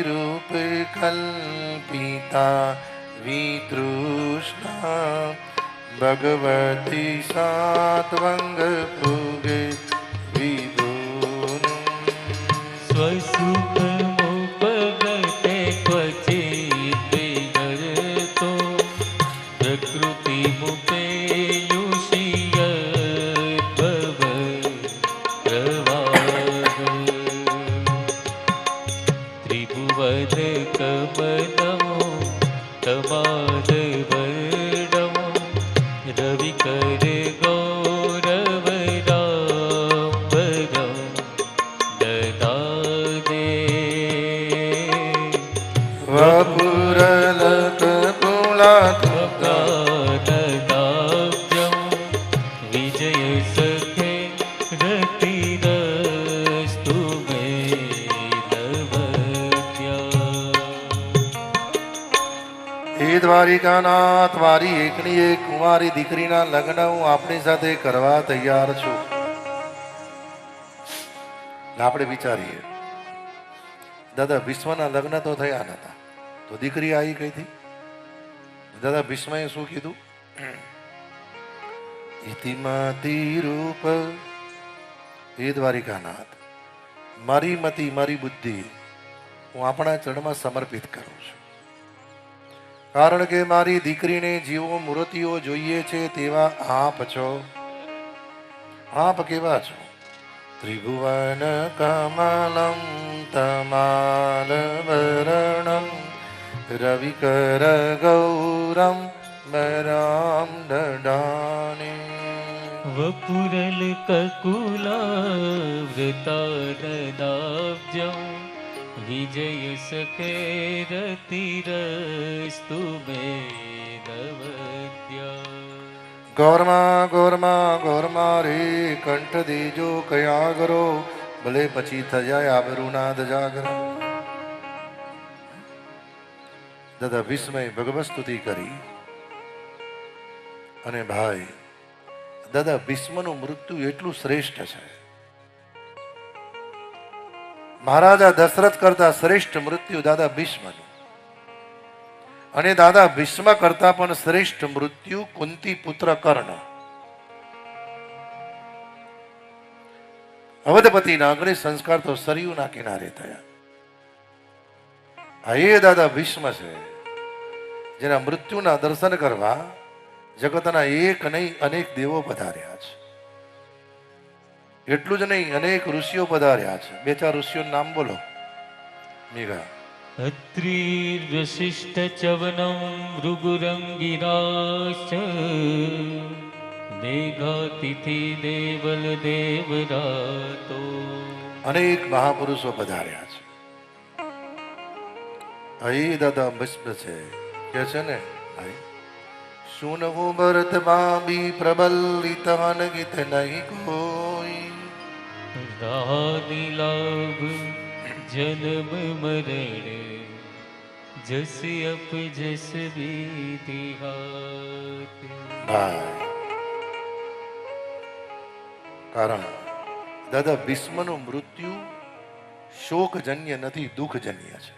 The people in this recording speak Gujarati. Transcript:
रूप कल्पिता वितृष्णा भगवती सात्वंग पुगे विदुनु स्वसुख मुपगते क्वचित् विदर्तो प्रकृति मुपेयुषीयद्भव प्रवाह त्रिभुवन कमलमो तमालवर्णमो रविकर गौरवराम्बरं ददादे वपुरलककुलाब्जं विजयसखे रतिरस्तु मे नवद्या એ દ્વારિકાનાથ મારી એકની એક કુંવારી દીકરીના લગ્ન હું આપણી સાથે કરવા તૈયાર છું. આપણે વિચારીએ દાદા ભીષ્મના લગ્ન તો થયા નતા તો દીકરી આવી કઈ થી? દાદા ભીષ્મએ શું કીધું? ઇતિમતી રૂપ. એ દ્વારિકાનાથ મારી મતિ મારી બુદ્ધિ હું આપણા ચરણમાં સમર્પિત કરું છું. કારણ કે મારી દીકરીને જીવો મૂર્તિઓ જોઈએ છે તેવા આપ છો. આપ કેવા છો? ત્રિભુવન કમલમ તમાલવર્ણમ રવિકર ગૌરમ બરામ દડાને વપુરલ કકુલાવ્રતાનદાબ્જં વિજય સખે રતિરસ્તુ મે નવદ્યા ગૌરમાં ગૌરમાં ગૌરમાં રે કંઠ દેજો કયા કરો ભલે પછી થજાય આબરૂના દજાગર. દાદા ભીષ્મએ ભગવત સ્તુતિ કરી અને ભાઈ દાદા ભીષ્મનું મૃત્યુ એટલું શ્રેષ્ઠ છે. મહારાજા દશરથ કરતા શ્રેષ્ઠ મૃત્યુ દાદા ભીષ્મનું અને દાદા ભીષ્મ કરતા પણ શ્રેષ્ઠ મૃત્યુ કુંતી પુત્ર કર્ણ. અવધપતિના અગ્નિ સંસ્કાર તો સરયુના કિનારે થયા. આ એ દાદા ભીષ્મ છે જેના મૃત્યુના દર્શન કરવા જગતના એક નહીં અનેક દેવો પધાર્યા છે. એટલું જ નહીં અનેક ઋષિઓ પધાર્યા છે. બે ચાર ઋષિઓનું નામ બોલો. મેઘા અત્રિર્વશિષ્ઠચવनं ભૃગુરંગિરાશ્ચ મેઘાતિથિ દેવલ દેવરાતો અનેક મહાપુરુષો પધાર્યા છે. અહીં દાદા ભસ્મ છે કે છે ને સુનવું ભરત બાબી પ્રબલિત મન ગીત નહીં કોઈ રાનિલાભ જન્મ મરણ જસ અપ જસ વિધિહાત કારણ દાદા ભીષ્મનું મૃત્યુ શોકજન્ય નથી, દુઃખજન્ય છે.